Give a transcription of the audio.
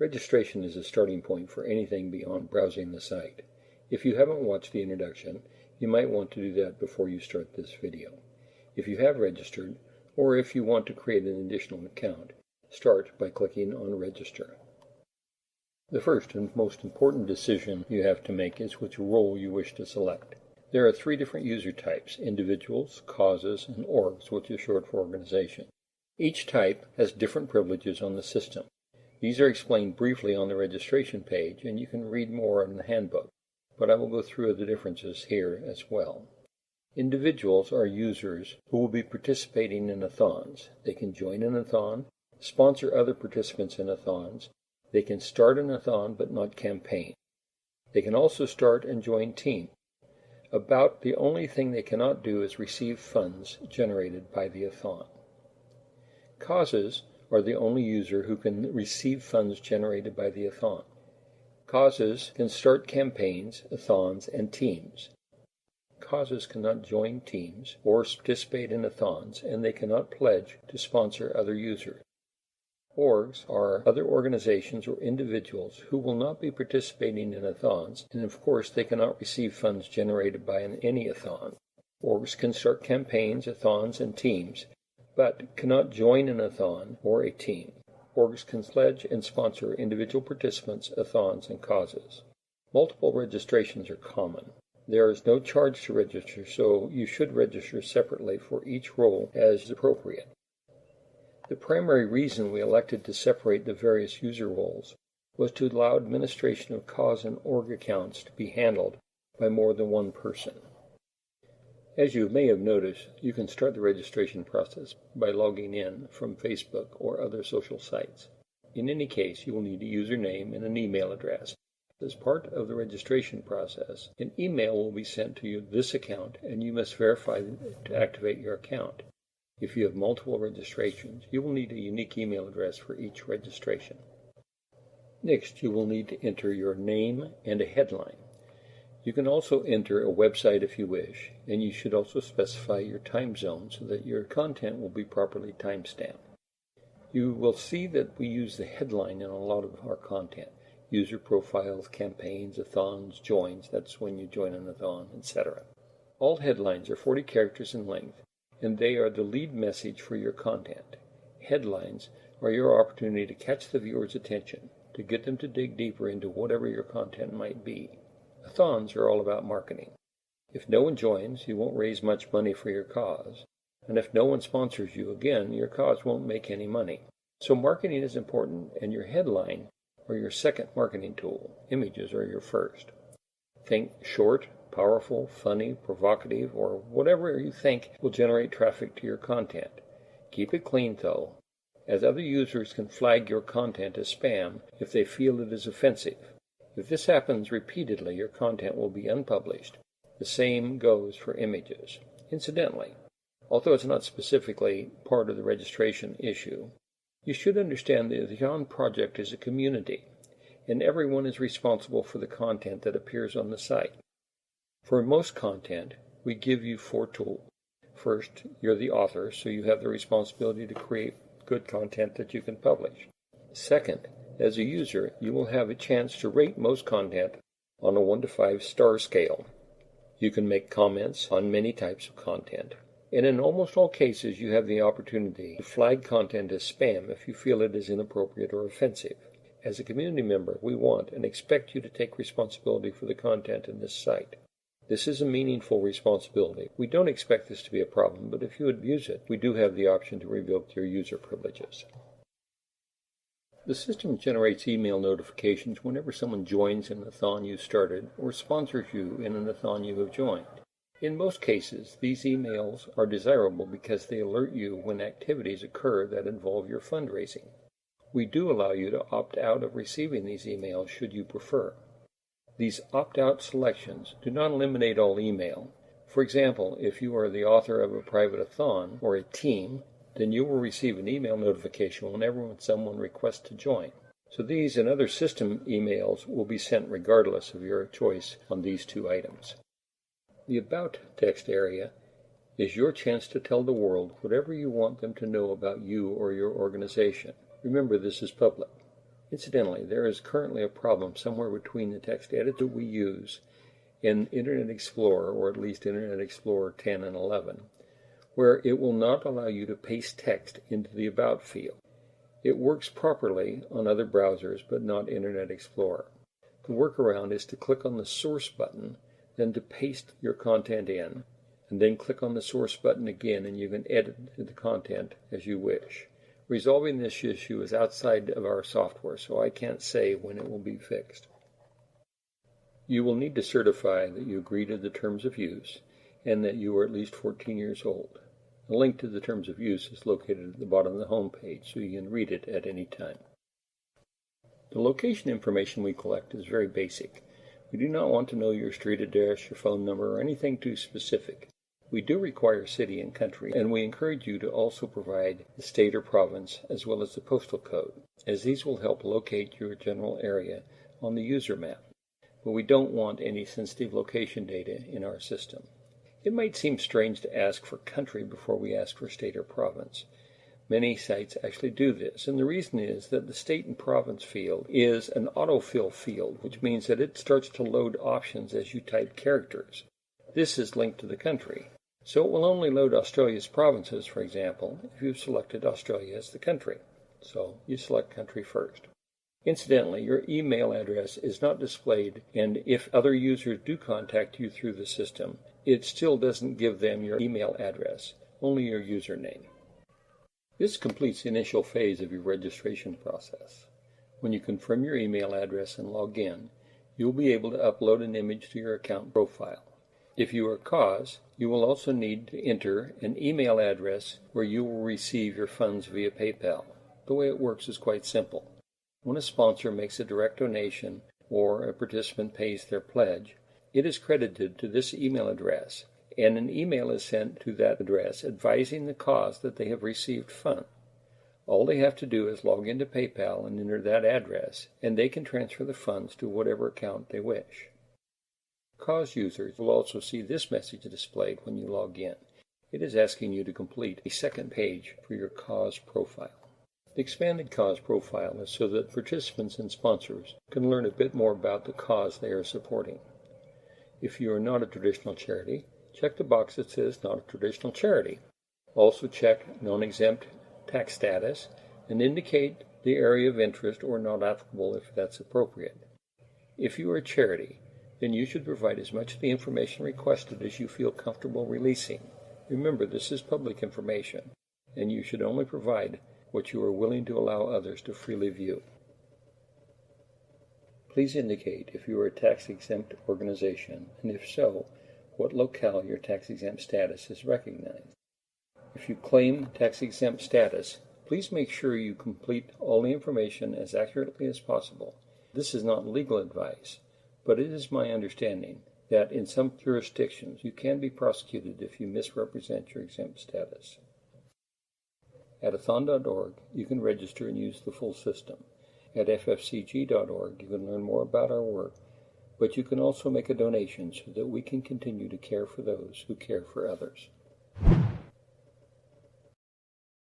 Registration is a starting point for anything beyond browsing the site. If you haven't watched the introduction, you might want to do that before you start this video. If you have registered, or if you want to create an additional account, start by clicking on Register. The first and most important decision you have to make is which role you wish to select. There are 3 different user types: individuals, causes, and orgs, which is short for organization. Each type has different privileges on the system. These are explained briefly on the registration page, and you can read more in the handbook, but I will go through the differences here as well. Individuals are users who will be participating in A-thons. They can join an A-thon, sponsor other participants in A-thons. They can start an A-thon but not campaign. They can also start and join teams. About the only thing they cannot do is receive funds generated by the A-thon. Causes are the only user who can receive funds generated by the A-thon. Causes can start campaigns, A-thons, and teams. Causes cannot join teams or participate in A-thons, and they cannot pledge to sponsor other users. Orgs are other organizations or individuals who will not be participating in A-thons, and of course they cannot receive funds generated by any A-thon. Orgs can start campaigns, A-thons, and teams, but cannot join an A-thon or a team. Orgs can pledge and sponsor individual participants, A-thons, and causes. Multiple registrations are common. There is no charge to register, so you should register separately for each role as appropriate. The primary reason we elected to separate the various user roles was to allow administration of cause and org accounts to be handled by more than one person. As you may have noticed, you can start the registration process by logging in from Facebook or other social sites. In any case, you will need a username and an email address. As part of the registration process, an email will be sent to this account, and you must verify to activate your account. If you have multiple registrations, you will need a unique email address for each registration. Next, you will need to enter your name and a headline. You can also enter a website if you wish, and you should also specify your time zone so that your content will be properly timestamped. You will see that we use the headline in a lot of our content. User profiles, campaigns, A-thons, joins, that's when you join an A-thon, etc. All headlines are 40 characters in length, and they are the lead message for your content. Headlines are your opportunity to catch the viewer's attention, to get them to dig deeper into whatever your content might be. A-thons are all about marketing. If no one joins, you won't raise much money for your cause, and if no one sponsors you, again, your cause won't make any money. So marketing is important, and your headline or your second marketing tool. Images are your first. Think short, powerful, funny, provocative, or whatever you think will generate traffic to your content. Keep it clean though, as other users can flag your content as spam if they feel it is offensive. If this happens repeatedly, your content will be unpublished. The same goes for images. Incidentally, although it's not specifically part of the registration issue, you should understand that the A-thon project is a community, and everyone is responsible for the content that appears on the site. For most content, we give you 4 tools. First, you're the author, so you have the responsibility to create good content that you can publish. Second, as a user, you will have a chance to rate most content on a 1 to 5 star scale. You can make comments on many types of content. And in almost all cases, you have the opportunity to flag content as spam if you feel it is inappropriate or offensive. As a community member, we want and expect you to take responsibility for the content in this site. This is a meaningful responsibility. We don't expect this to be a problem, but if you abuse it, we do have the option to revoke your user privileges. The system generates email notifications whenever someone joins an A-thon you started or sponsors you in an A-thon you have joined. In most cases, these emails are desirable because they alert you when activities occur that involve your fundraising. We do allow you to opt out of receiving these emails should you prefer. These opt-out selections do not eliminate all email. For example, if you are the author of a private A-thon or a team, then you will receive an email notification whenever someone requests to join. So these and other system emails will be sent regardless of your choice on these 2 items. The About text area is your chance to tell the world whatever you want them to know about you or your organization. Remember, this is public. Incidentally, there is currently a problem somewhere between the text editor we use in Internet Explorer, or at least Internet Explorer 10 and 11, where it will not allow you to paste text into the About field. It works properly on other browsers, but not Internet Explorer. The workaround is to click on the Source button, then to paste your content in, and then click on the Source button again, and you can edit the content as you wish. Resolving this issue is outside of our software, so I can't say when it will be fixed. You will need to certify that you agree to the terms of use and that you are at least 14 years old. A link to the terms of use is located at the bottom of the home page, so you can read it at any time. The location information we collect is very basic. We do not want to know your street address, your phone number, or anything too specific. We do require city and country, and we encourage you to also provide the state or province as well as the postal code, as these will help locate your general area on the user map. But we don't want any sensitive location data in our system. It might seem strange to ask for country before we ask for state or province. Many sites actually do this, and the reason is that the state and province field is an autofill field, which means that it starts to load options as you type characters. This is linked to the country. So it will only load Australia's provinces, for example, if you've selected Australia as the country. So you select country first. Incidentally, your email address is not displayed, and if other users do contact you through the system, it still doesn't give them your email address, only your username. This completes the initial phase of your registration process. When you confirm your email address and log in, you'll be able to upload an image to your account profile. If you are CAUSE, you will also need to enter an email address where you will receive your funds via PayPal. The way it works is quite simple. When a sponsor makes a direct donation or a participant pays their pledge, it is credited to this email address, and an email is sent to that address advising the cause that they have received funds. All they have to do is log into PayPal and enter that address, and they can transfer the funds to whatever account they wish. CAUSE users will also see this message displayed when you log in. It is asking you to complete a second page for your CAUSE profile. The expanded CAUSE profile is so that participants and sponsors can learn a bit more about the cause they are supporting. If you are not a traditional charity, check the box that says Not a Traditional Charity. Also check Non-Exempt Tax Status and indicate the area of interest or Not Applicable if that's appropriate. If you are a charity, then you should provide as much of the information requested as you feel comfortable releasing. Remember, this is public information, and you should only provide what you are willing to allow others to freely view. Please indicate if you are a tax-exempt organization, and if so, what locale your tax-exempt status is recognized. If you claim tax-exempt status, please make sure you complete all the information as accurately as possible. This is not legal advice, but it is my understanding that in some jurisdictions you can be prosecuted if you misrepresent your exempt status. At A-thon.org, you can register and use the full system. At ffcg.org, you can learn more about our work, but you can also make a donation so that we can continue to care for those who care for others.